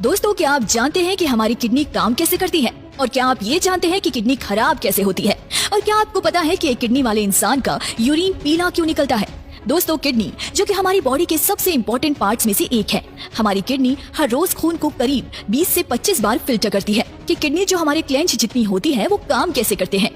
दोस्तों, क्या आप जानते हैं कि हमारी किडनी काम कैसे करती है? और क्या आप ये जानते हैं कि किडनी खराब कैसे होती है? और क्या आपको पता है कि एक किडनी वाले इंसान का यूरिन पीला क्यों निकलता है? दोस्तों, किडनी जो कि हमारी बॉडी के सबसे इम्पोर्टेंट पार्ट्स में से एक है। हमारी किडनी हर रोज खून को करीब 20 से 25 बार फिल्टर करती है। कि किडनी जो हमारे क्लेंच जितनी होती है वो काम कैसे करते हैं।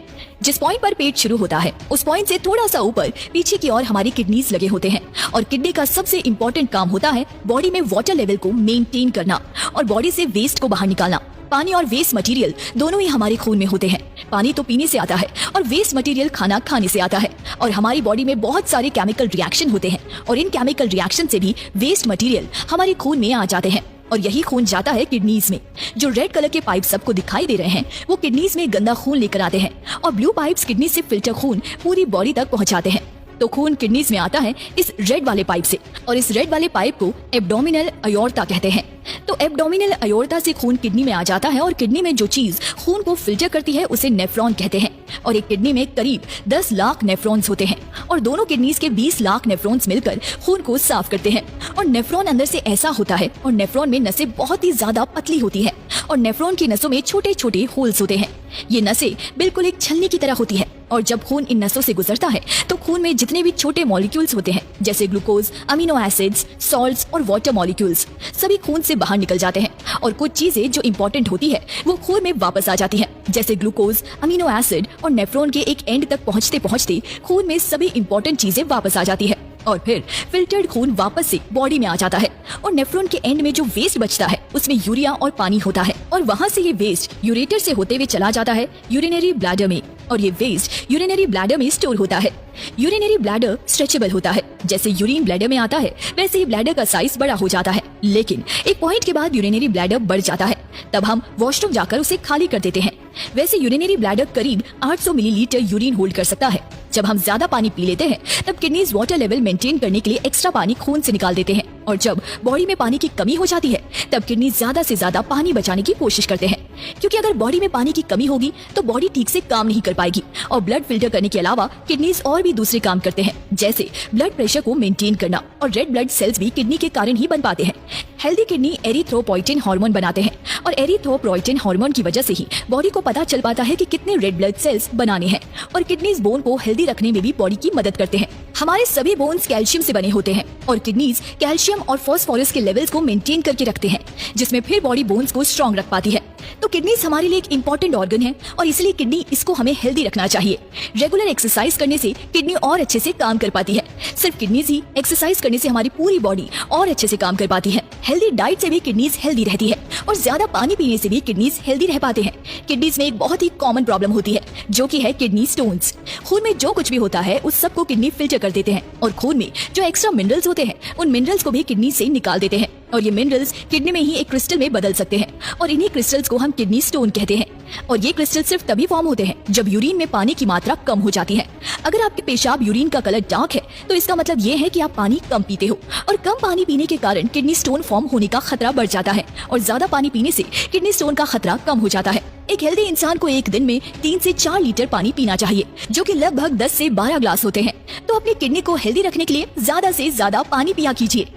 जिस पॉइंट पर पेट शुरू होता है उस पॉइंट से थोड़ा सा ऊपर पीछे की ओर हमारी किडनीज लगे होते हैं और किडनी का सबसे इम्पोर्टेंट काम होता है बॉडी में वाटर लेवल को मेंटेन करना और बॉडी से वेस्ट को बाहर निकालना। पानी और वेस्ट मटेरियल दोनों ही हमारे खून में होते हैं। पानी तो पीने से आता है और वेस्ट मटेरियल खाना खाने से आता है। और हमारी बॉडी में बहुत सारे केमिकल रिएक्शन होते हैं और इन केमिकल रिएक्शन से भी वेस्ट मटेरियल हमारे खून में आ जाते हैं और यही खून जाता है किडनीज में। जो रेड कलर के पाइप सबको दिखाई दे रहे हैं वो किडनीज में गंदा खून लेकर आते हैं और ब्लू पाइप्स किडनी से फिल्टर खून पूरी बॉडी तक पहुंचाते हैं। तो खून किडनीज में आता है इस रेड वाले पाइप से और इस रेड वाले पाइप को एब्डोमिनल अयोर्टा कहते हैं। तो एब्डोमिनल अयोर्टा से खून किडनी में आ जाता है और किडनी में जो चीज खून को फिल्टर करती है उसे नेफ्रॉन कहते हैं। और एक किडनी में करीब 10 लाख नेफ्रॉन्स होते हैं और दोनों किडनीज के 20 लाख नेफ्रॉन्स मिलकर खून को साफ करते हैं। और नेफ्रॉन अंदर से ऐसा होता है और नेफ्रॉन में नसें बहुत ही ज्यादा पतली होती है और नेफ्रॉन की नसों में छोटे छोटे होल्स होते हैं। ये नसें बिल्कुल एक छलनी की तरह होती है और जब खून इन नसों से गुजरता है तो खून में जितने भी छोटे मॉलिक्यूल्स होते हैं जैसे ग्लूकोज, अमीनो एसिड्स, सॉल्ट्स और वाटर मॉलिक्यूल्स सभी खून से बाहर निकल जाते हैं और कुछ चीजें जो इम्पोर्टेंट होती है वो खून में वापस आ जाती है जैसे ग्लूकोज, अमीनो एसिड और नेफ्रॉन के एक एंड तक पहुंचते पहुंचते खून में सभी इम्पोर्टेंट चीजें वापस आ जाती है और फिर फिल्टर्ड खून वापस से बॉडी में आ जाता है और नेफ्रॉन के एंड में जो वेस्ट बचता है उसमें यूरिया और पानी होता है और वहाँ से ये वेस्ट यूरेटर से होते हुए चला जाता है यूरिनरी ब्लैडर में और ये वेस्ट यूरिनरी ब्लैडर में स्टोर होता है। यूरिनरी ब्लैडर स्ट्रेचेबल होता है। जैसे यूरिन ब्लैडर में आता है वैसे ही ब्लैडर का साइज बड़ा हो जाता है, लेकिन एक पॉइंट के बाद यूरिनरी ब्लैडर बढ़ जाता है, तब हम वॉशरूम जाकर उसे खाली कर देते हैं। वैसे यूरिनरी ब्लैडर करीब 800 मिलीलीटर यूरिन होल्ड कर सकता है। जब हम ज्यादा पानी पी लेते हैं तब किडनीज वाटर लेवल मेंटेन करने के लिए एक्स्ट्रा पानी खून से निकाल देते हैं और जब बॉडी में पानी की कमी हो जाती है तब किडनी ज्यादा से ज्यादा पानी बचाने की कोशिश करते हैं, क्योंकि अगर बॉडी में पानी की कमी होगी तो बॉडी ठीक से काम नहीं कर पाएगी। और ब्लड फिल्टर करने के अलावा किडनीज और भी दूसरे काम करते हैं जैसे ब्लड प्रेशर को मेंटेन करना और रेड ब्लड सेल्स भी किडनी के कारण ही बन पाते हैं। हेल्दी किडनी एरिथ्रोपोइटिन हार्मोन बनाते हैं और एरिथ्रोपोइटिन हार्मोन की वजह से ही बॉडी को पता चल पाता है कि कितने रेड ब्लड सेल्स बनाने हैं और किडनीज बोन को हेल्दी रखने में भी बॉडी की मदद करते हैं। हमारे सभी बोन्स कैल्शियम से बने होते हैं और किडनीज कैल्शियम और फास्फोरस के लेवल्स को मेंटेन करके रखते हैं जिसमें फिर बॉडी बोन्स को स्ट्रॉन्ग रख पाती है। तो किडनीज हमारे लिए एक इम्पोर्टेंट ऑर्गन है और इसलिए किडनी इसको हमें हेल्दी रखना चाहिए। रेगुलर एक्सरसाइज करने से किडनी और अच्छे से काम कर पाती है। सिर्फ किडनीज ही एक्सरसाइज करने से हमारी पूरी बॉडी और अच्छे से काम कर पाती है। हेल्दी डाइट से भी किडनीज हेल्दी रहती है और ज्यादा पानी पीने से भी किडनीज हेल्दी रह पाते हैं। किडनीज में एक बहुत ही कॉमन प्रॉब्लम होती है जो कि है किडनी स्टोन्स। खून में जो कुछ भी होता है उस सबको किडनी फिल्टर कर देते हैं और खून में जो एक्स्ट्रा मिनरल्स होते हैं उन मिनरल्स को भी किडनी से निकाल देते हैं और ये मिनरल्स किडनी में ही एक क्रिस्टल में बदल सकते हैं और इन्हीं क्रिस्टल्स को हम किडनी स्टोन कहते हैं। और ये क्रिस्टल सिर्फ तभी फॉर्म होते हैं जब यूरिन में पानी की मात्रा कम हो जाती है। अगर आपके पेशाब यूरिन का कलर डार्क है तो इसका मतलब ये है कि आप पानी कम पीते हो और कम पानी पीने के कारण किडनी स्टोन फॉर्म होने का खतरा बढ़ जाता है और ज्यादा पानी पीने से किडनी स्टोन का खतरा कम हो जाता है। एक हेल्दी इंसान को एक दिन में 3 से 4 लीटर पानी पीना चाहिए जो कि लगभग 10 से 12 ग्लास होते हैं। तो अपनी किडनी को हेल्दी रखने के लिए ज्यादा से ज्यादा पानी पिया कीजिए।